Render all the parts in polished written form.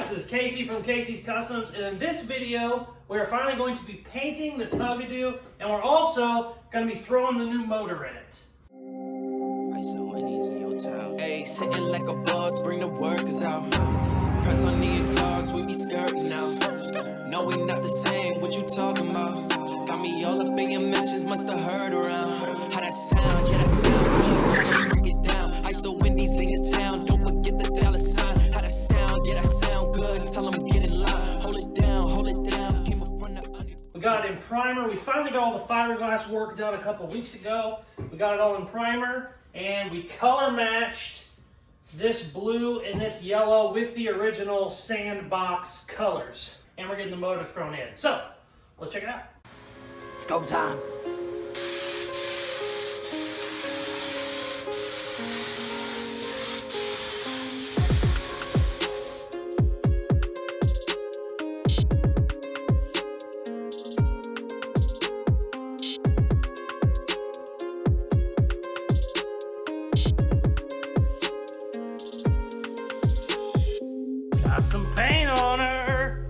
this is Casey from Casey's Customs, and in this video, we're finally going to be painting the Tugadoo, and we're also going to be throwing the new motor in it. Hey, sitting like a boss, bring the workers out. Press on the exhaust, we be skirting now. No, we not the same, what you talking about? Got me all up in your mentions, must have heard around. How that sound, yeah, that sound good. Break it down, I saw Wendy's in your town, don't forget the dollar sign. How that sound, yeah, that sound good. Tell them get in line, hold it down, came up from the under. We got it in primer. We finally got all the fiberglass work done a couple weeks ago. We got it all in primer, and we color matched this blue and this yellow with the original Sandbox colors. And we're getting the motor thrown in. So, let's check it out. It's go time. Got some paint on her.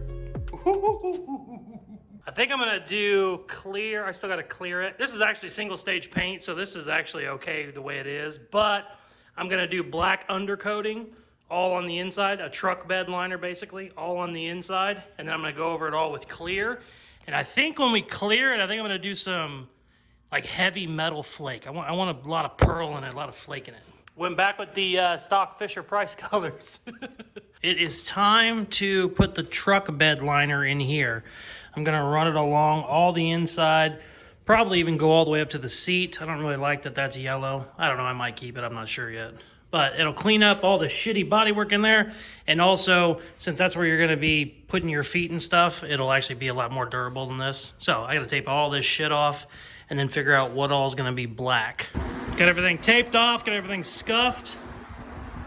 I think I'm gonna do clear. I still gotta clear it. This is actually single stage paint, so this is actually okay the way it is, but I'm gonna do black undercoating all on the inside, a truck bed liner basically, all on the inside, and then I'm gonna go over it all with clear. And I think when we clear it, I think I'm gonna do some like heavy metal flake. I want a lot of pearl in it, a lot of flake in it. Went back with the stock Fisher-Price colors. It is time to put the truck bed liner in here. I'm gonna run it along all the inside, probably even go all the way up to the seat. I don't really like that that's yellow. I don't know, I might keep it, I'm not sure yet. But it'll clean up all the shitty bodywork in there. And also, since that's where you're gonna be putting your feet and stuff, it'll actually be a lot more durable than this. So I gotta tape all this shit off and then figure out what all is gonna be black. Got everything taped off, got everything scuffed.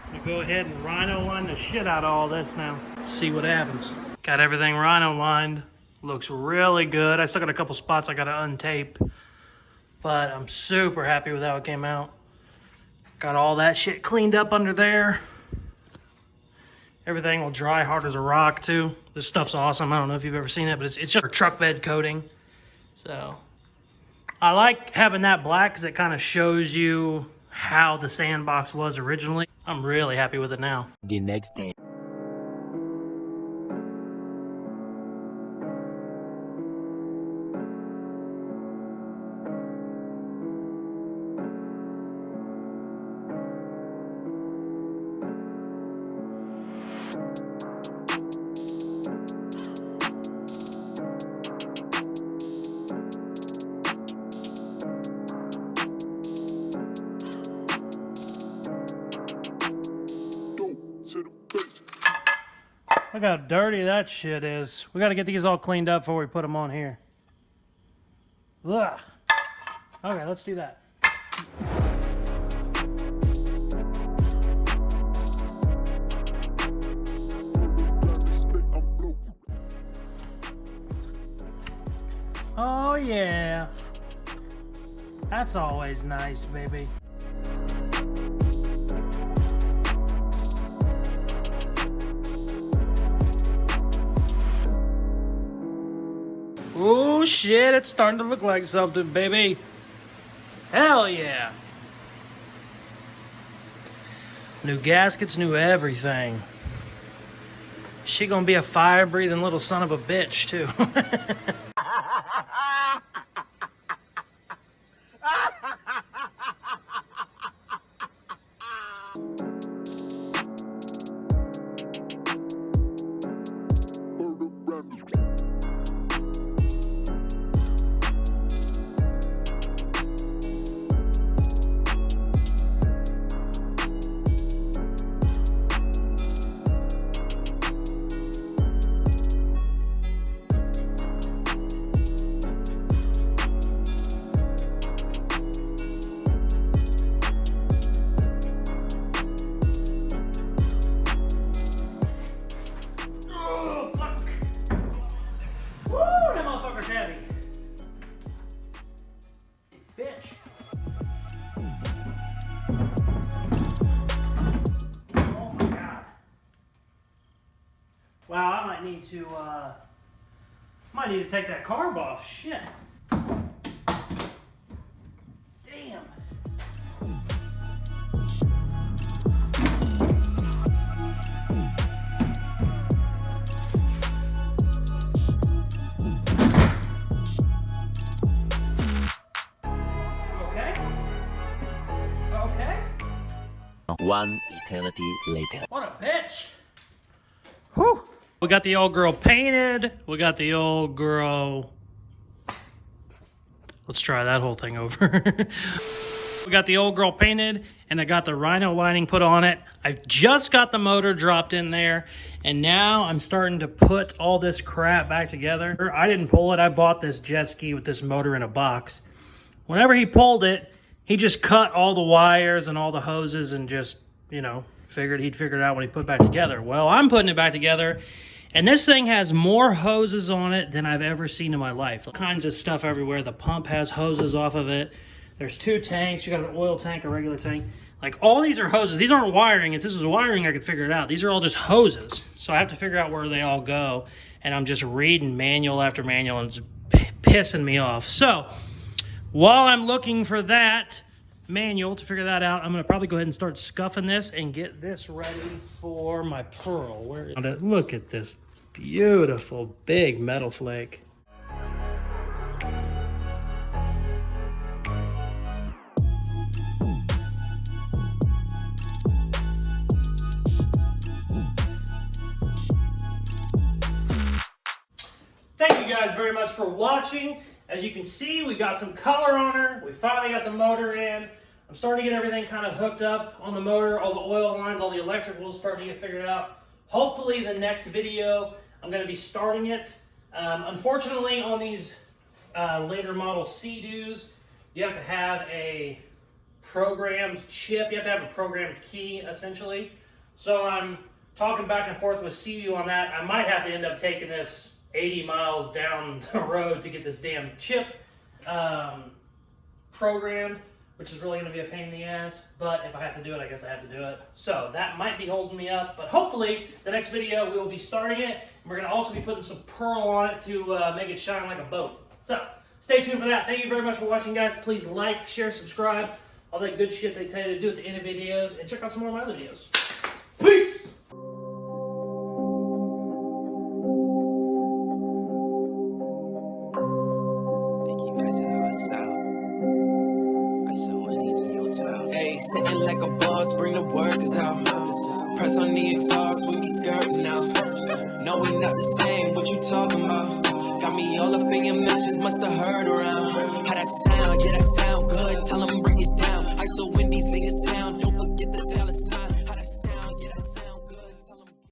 I'm gonna go ahead and rhino line the shit out of all this now. See what happens. Got everything rhino lined. Looks really good. I still got a couple spots I gotta untape, but I'm super happy with how it came out. Got all that shit cleaned up under there. Everything will dry hard as a rock too. This stuff's awesome. I don't know if you've ever seen it, but it's just a truck bed coating. So I like having that black because it kind of shows you how the Sandbox was originally. I'm really happy with it now. The next day. Look how dirty that shit is. We gotta get these all cleaned up before we put them on here. Ugh. Okay, let's do that. Oh yeah. That's always nice, baby. Oh shit, it's starting to look like something, baby. Hell yeah. New gaskets, new everything. She gonna be a fire-breathing little son of a bitch, too. Wow, I might need to take that carb off. Shit. Damn. Okay. One eternity later. What a bitch. Whew. We got the old girl painted. We got the old girl. Let's try that whole thing over. We got the old girl painted, and I got the rhino lining put on it. I've just got the motor dropped in there, and now I'm starting to put all this crap back together. I didn't pull it. I bought this Jetski with this motor in a box. Whenever he pulled it, he just cut all the wires and all the hoses and just, you know, figured he'd figure it out when he put it back together. Well, I'm putting it back together, and this thing has more hoses on it than I've ever seen in my life. All kinds of stuff everywhere. The pump has hoses off of it. There's 2 tanks. You got an oil tank, a regular tank. Like, all these are hoses. These aren't wiring. If this was wiring, I could figure it out. These are all just hoses. So I have to figure out where they all go, and I'm just reading manual after manual, and it's pissing me off. So while I'm looking for that manual to figure that out, I'm going to probably go ahead and start scuffing this and get this ready for my pearl. Where is it? Look at this beautiful big metal flake. Thank you guys very much for watching. As you can see, we got some color on her. We finally got the motor in. I'm starting to get everything kind of hooked up on the motor. All the oil lines, all the electricals starting to get figured out. Hopefully the next video, I'm going to be starting it. Unfortunately, on these later model Sea-Doos, you have to have a programmed chip. You have to have a programmed key, essentially. So I'm talking back and forth with Sea-Doo on that. I might have to end up taking this 80 miles down the road to get this damn chip programmed, which is really going to be a pain in the ass. But if I have to do it, I guess I have to do it. So that might be holding me up. But hopefully, the next video, we will be starting it. And we're going to also be putting some pearl on it to make it shine like a boat. So stay tuned for that. Thank you very much for watching, guys. Please like, share, subscribe. All that good shit they tell you to do at the end of videos. And check out some more of my other videos. Peace! Hey, sitting like a boss, bring the workers out. Press on the exhaust, we be skirting now. No, we not the same, what you talking about? Got me all up in your mentions, must have heard around. How that sound?